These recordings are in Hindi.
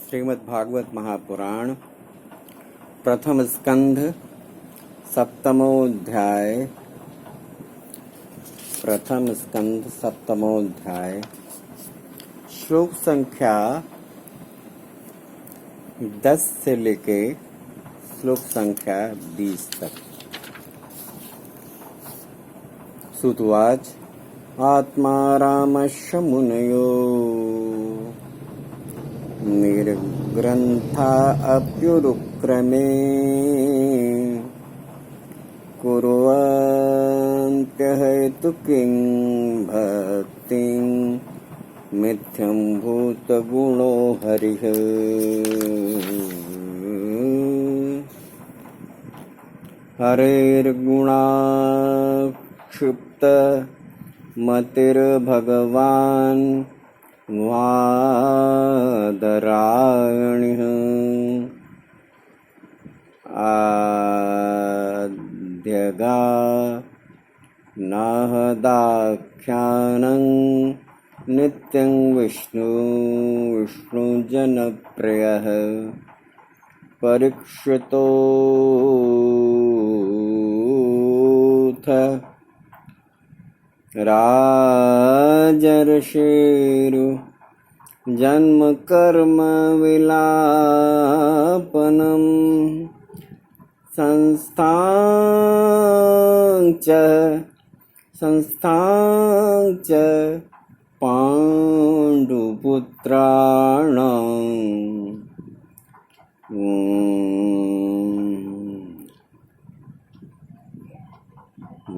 श्रीमद्भागवत महापुराण प्रथम स्कंध सप्तमोध्याय श्लोक संख्या 10 से लेके श्लोक संख्या 20 तक। सुतवाच आत्मा रामस्य मुनयो निर्ग्रन्था अप्युरुक्रमे कुर्वन्त्यहेतुकीं भक्तिं मिथ्यं भूतगुणो हरिः। हरेर्गुणाक्षिप्त मतिर्भगवान् वादरायणिः आद्यगा नाहदाख्यानं नित्यं विष्णुजनप्रियः परीक्षितोऽथ राजर्षिरु जन्म कर्म विलापनम संस्थां च पाण्डुपुत्राणाम्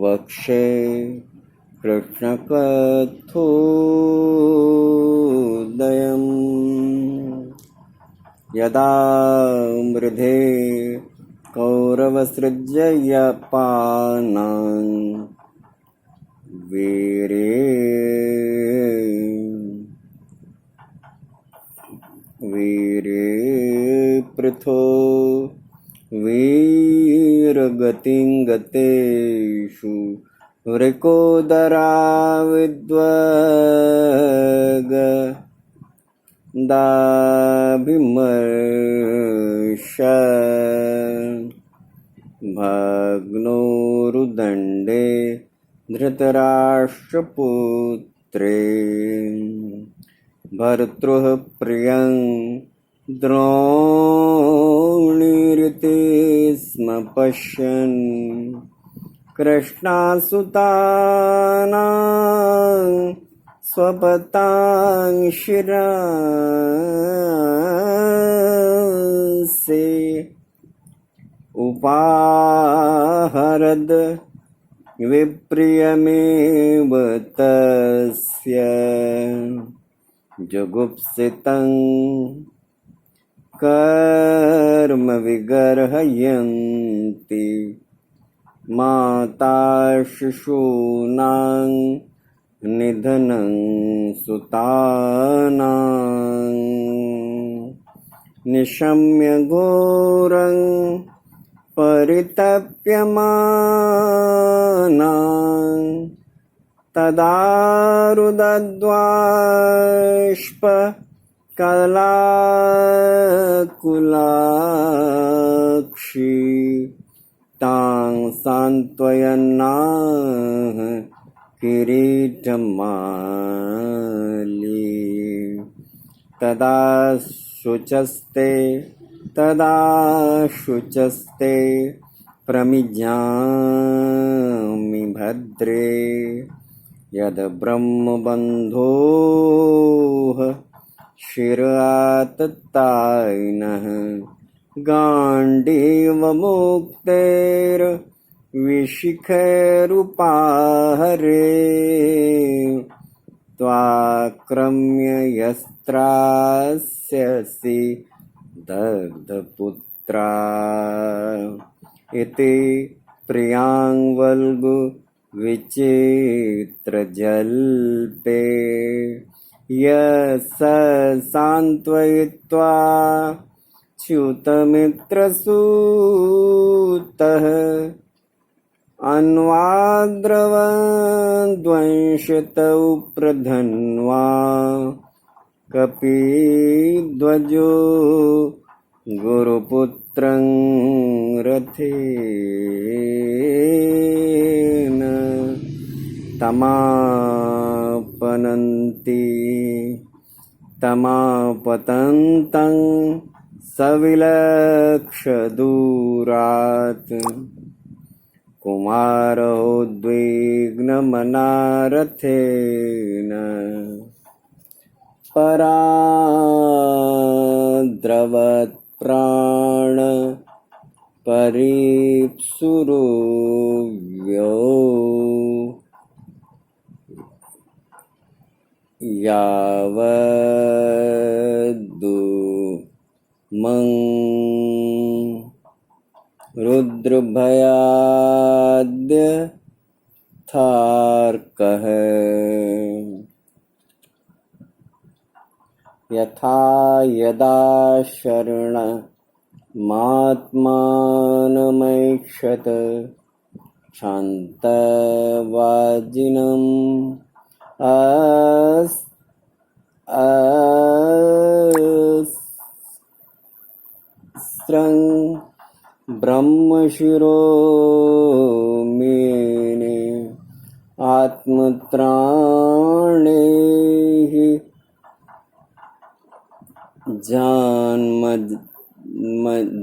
वक्षे कृष्णकथोदयम् यदा मृधे कौरवसृज्यपानां वीरे पृथो वीरगतिं गतेषु वृकोदरा विद्वग दाभिमर्श भग्नोरुदण्डे धृतराष्ट्रपुत्रे भर्तृः प्रियं द्रोणीरिति स्म पश्यन् कृष्णासुतानां स्वपतां शिरसि उपाहरद विप्रियमेव तस्य जुगुप्सितं कर्म विगर्हयन्ति माता शिशूनां निधनं सुतानां निशम्य घोरं परितप्यमानां तदारुदद्वाष्प कलाकुलाक्षी तां सान्त्वयन्नाह किरीटमाली तदा शुचस्ते प्रमिज्ञामि भद्रे यद् ब्रह्मबन्धोः शिराततायिनः गाण्डीवमुक्तेर्विशिखैरुपाहरे त्वाक्रम्य यस्त्रास्यसि दग्धपुत्रा इति प्रियाङ्वल्गु विचित्रजल्पे यः सान्त्वयित्वा च्युतमित्रसूतः अन्वाद्रवद्वंशतौ प्रधन्वा कपिध्वजो गुरुपुत्रं रथेन तमापतन्तं सविलक्ष्य दूरात् कुमारोद्विग्नमना रथेन पराद्रवत्प्राण परीप्सुरुव्यो यावद्दुमं रुद्रभयाद्य थार्कः यथा यदा शरणमात्मानमैक्षत क्षान्तवाजिनम् अस्त्रं ब्रह्मशिरो मेने आत्मत्राणैः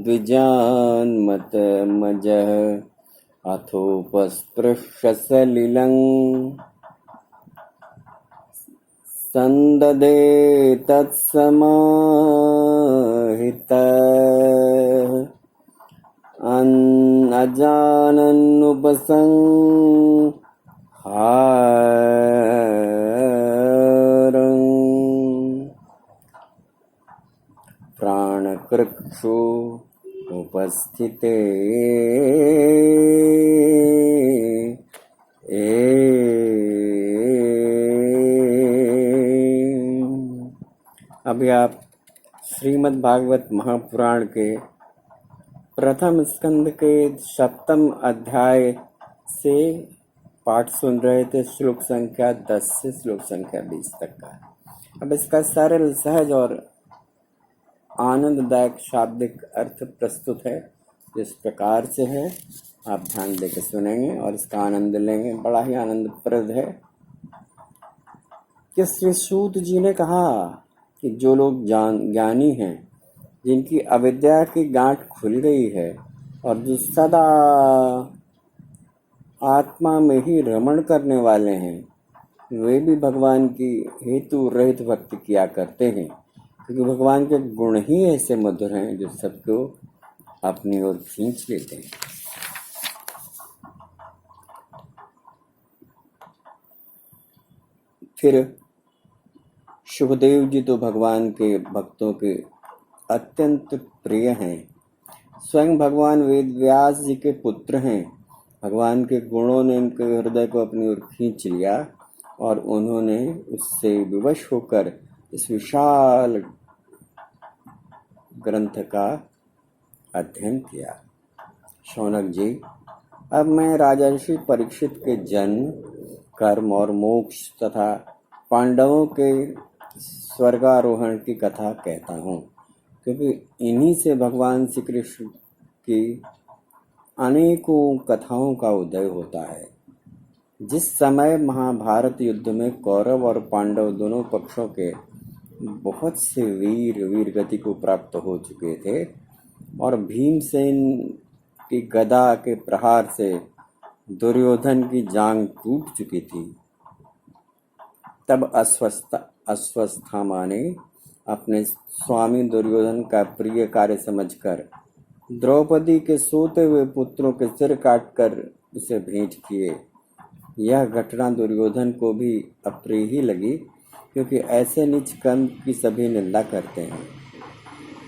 द्विजान्मतमजः अथोपस्पृश्य सलिलं संददे तत्समाहितः अजानन्नुपसंहारं प्राणकृक्षु उपस्थिते अभी आप श्रीमद् भागवत महापुराण के प्रथम स्कंद के 7वें अध्याय से पाठ सुन रहे थे, श्लोक संख्या 10 से श्लोक संख्या 20 तक का। अब इसका सरल, सहज और आनंददायक शाब्दिक अर्थ प्रस्तुत है। इस प्रकार से है, आप ध्यान देकर सुनेंगे और इसका आनंद लेंगे। बड़ा ही आनंदप्रद है कि श्री सूत जी ने कहा कि जो लोग ज्ञानी हैं, जिनकी अविद्या की गांठ खुल गई है और जो सदा आत्मा में ही रमण करने वाले हैं, वे भी भगवान की हेतु रहित भक्ति किया करते हैं, क्योंकि भगवान के गुण ही ऐसे मधुर हैं जो सबको अपनी ओर खींच लेते हैं। फिर शुभदेव जी तो भगवान के भक्तों के अत्यंत प्रिय हैं। स्वयं भगवान वेद व्यास जी के पुत्र हैं। भगवान के गुणों ने उनके हृदय को अपनी ओर खींच लिया और उन्होंने उससे विवश होकर इस विशाल ग्रंथ का अध्ययन किया। शौनक जी, अब मैं राजर्षि परीक्षित के जन्म, कर्म और मोक्ष तथा पांडवों के स्वर्गारोहण की कथा कहता हूँ, क्योंकि इन्हीं से भगवान श्री कृष्ण की अनेकों कथाओं का उदय होता है। जिस समय महाभारत युद्ध में कौरव और पांडव दोनों पक्षों के बहुत से वीर गति को प्राप्त हो चुके थे और भीमसेन की गदा के प्रहार से दुर्योधन की जांघ टूट चुकी थी, तब अश्वत्थामा ने अपने स्वामी दुर्योधन का प्रिय कार्य समझकर द्रौपदी के सोते हुए पुत्रों के सिर काटकर उसे भेंट किए। यह घटना दुर्योधन को भी अप्रिय ही लगी, क्योंकि ऐसे नीच कर्म की सभी निंदा करते हैं।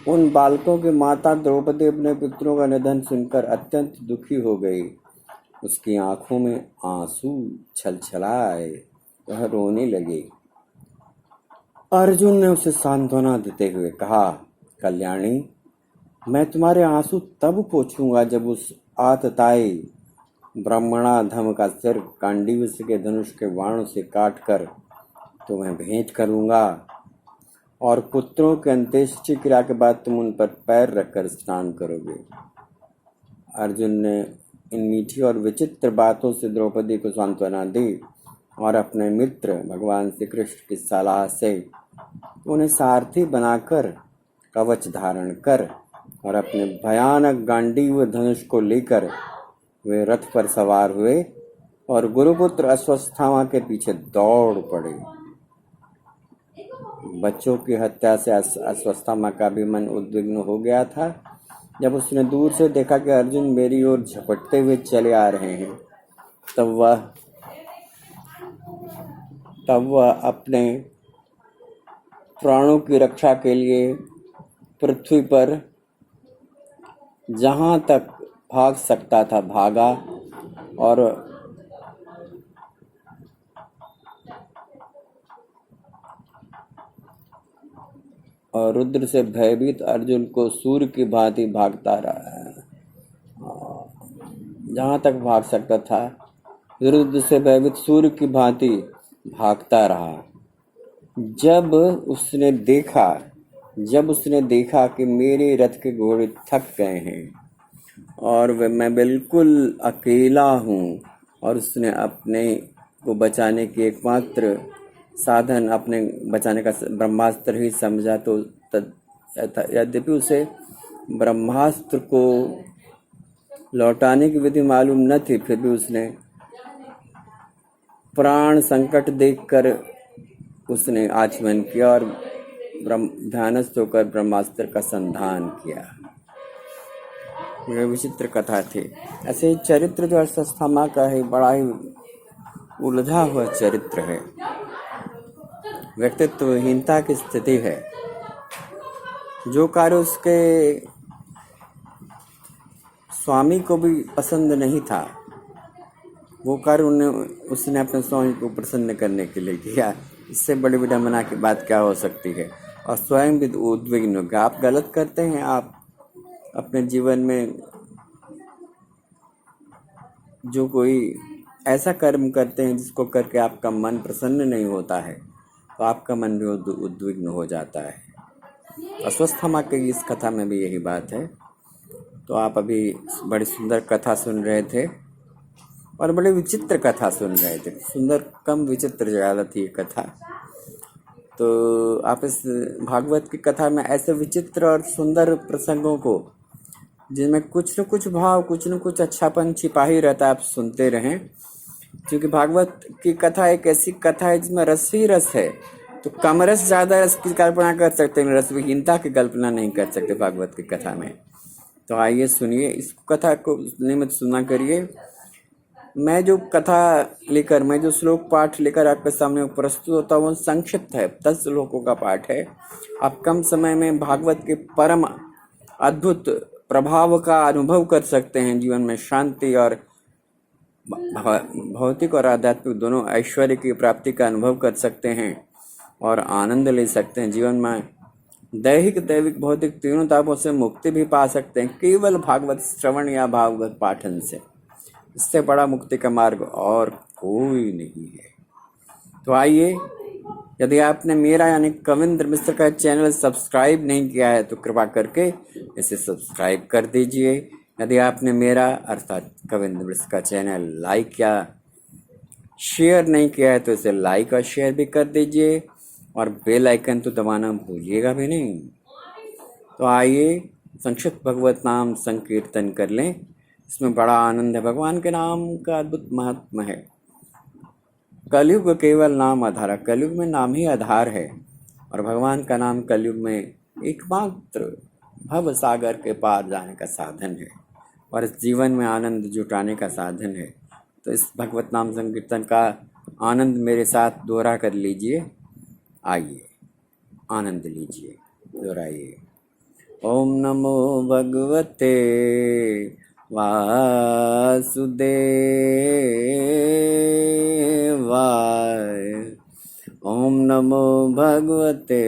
उन बालकों की माता द्रौपदी अपने पुत्रों का निधन सुनकर अत्यंत दुखी हो गई। उसकी आंखों में आंसू छलछलाए, वह रोने लगी। अर्जुन ने उसे सांत्वना देते हुए कहा, कल्याणी, मैं तुम्हारे आंसू तब पोंछूंगा जब उस आतताई ब्राह्मणाधम का सिर गांडीव के धनुष के बाणों से काटकर तुम्हें भेंट करूंगा। और पुत्रों के अंत्येष्टि क्रिया के बाद तुम उन पर पैर रखकर स्नान करोगे। अर्जुन ने इन मीठी और विचित्र बातों से द्रौपदी को सांत्वना दी और अपने मित्र भगवान श्री कृष्ण की सलाह से उन्हें सारथी बनाकर कवच धारण कर और अपने भयानक गांडीव धनुष को लेकर वे रथ पर सवार हुए और गुरुपुत्र अश्वत्थामा के पीछे दौड़ पड़े। बच्चों की हत्या से अश्वत्थामा का भी मन उद्विग्न हो गया था। जब उसने दूर से देखा कि अर्जुन मेरी ओर झपटते हुए चले आ रहे हैं, तब वह अपने प्राणों की रक्षा के लिए पृथ्वी पर जहां तक भाग सकता था भागा और रुद्र से भयभीत अर्जुन को सूर्य की भांति भागता रहा। जहां तक भाग सकता था रुद्र से भयभीत सूर्य की भांति भागता रहा। जब उसने देखा कि मेरे रथ के घोड़े थक गए हैं और मैं बिल्कुल अकेला हूँ और उसने अपने को बचाने की एकमात्र साधन अपने बचाने का ब्रह्मास्त्र ही समझा, तो यद्यपि उसे ब्रह्मास्त्र को लौटाने की विधि मालूम न थी, फिर भी उसने प्राण संकट देखकर उसने आचमन किया और ध्यानस्थ होकर ब्रह्मास्त्र का संधान किया। यह विचित्र कथा थी। ऐसे चरित्र जो अश्वत्थामा का है बड़ा ही उलझा हुआ चरित्र है। व्यक्तित्वहीनता की स्थिति है। जो कार्य उसके स्वामी को भी पसंद नहीं था, वो कार्य उसने अपने स्वामी को प्रसन्न करने के लिए किया। इससे बड़ी विडंबना की बात क्या हो सकती है। और स्वयं भी उद्विग्न हो गया। आप गलत करते हैं, आप अपने जीवन में जो कोई ऐसा कर्म करते हैं जिसको करके आपका मन प्रसन्न नहीं होता है, तो आपका मन भी उद्विग्न हो जाता है। अश्वत्थामा की इस कथा में भी यही बात है। तो आप अभी बड़ी सुंदर कथा सुन रहे थे और बड़ी विचित्र कथा सुन रहे थे। सुंदर कम विचित्र ज़्यादा थी ये कथा। तो आप इस भागवत की कथा में ऐसे विचित्र और सुंदर प्रसंगों को, जिनमें कुछ न कुछ भाव, कुछ न कुछ अच्छापन छिपा ही रहता, आप सुनते रहें। क्योंकि भागवत की कथा एक ऐसी कथा है जिसमें रस ही रस है। तो कम रस ज़्यादा रस की कल्पना कर सकते हैं, रस विहीनता की कल्पना नहीं कर सकते भागवत की कथा में। तो आइए सुनिए, इस कथा को नियमित सुना करिए। मैं जो श्लोक पाठ लेकर आपके सामने प्रस्तुत होता हूँ वो संक्षिप्त है, 10 श्लोकों का पाठ है। आप कम समय में भागवत के परम अद्भुत प्रभाव का अनुभव कर सकते हैं। जीवन में शांति और भौतिक और आध्यात्मिक दोनों ऐश्वर्य की प्राप्ति का अनुभव कर सकते हैं और आनंद ले सकते हैं। जीवन में दैविक भौतिक तीनों तापों से मुक्ति भी पा सकते हैं केवल भागवत श्रवण या भागवत पाठन से। इससे बड़ा मुक्ति का मार्ग और कोई नहीं है। तो आइए, यदि आपने मेरा यानी कविंद्र मिश्र का चैनल सब्सक्राइब नहीं किया है तो कृपा करके इसे सब्सक्राइब कर दीजिए। यदि आपने मेरा अर्थात कविंद्र मिश्र का चैनल लाइक या शेयर नहीं किया है तो इसे लाइक और शेयर भी कर दीजिए और बेल आइकन तो दबाना भूलिएगा भी नहीं। तो आइए संक्षिप्त भगवत नाम संकीर्तन कर लें। इसमें बड़ा आनंद है। भगवान के नाम का अद्भुत महात्मा है। कलयुग केवल नाम आधार है। कलयुग में नाम ही आधार है और भगवान का नाम कलयुग में एकमात्र भव सागर के पार जाने का साधन है और इस जीवन में आनंद जुटाने का साधन है। तो इस भगवत नाम संकीर्तन का आनंद मेरे साथ दोहरा कर लीजिए। आइए आनंद लीजिए, दोहराइए। ओम नमो भगवते वासुदेवाय। ओम नमो भगवते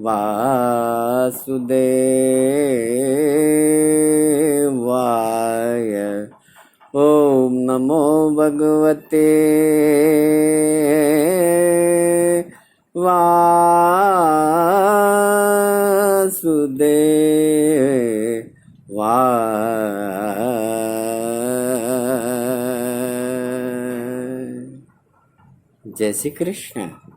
वासुदेवाय। ओम नमो भगवते જય શ્રી કૃષ્ણ.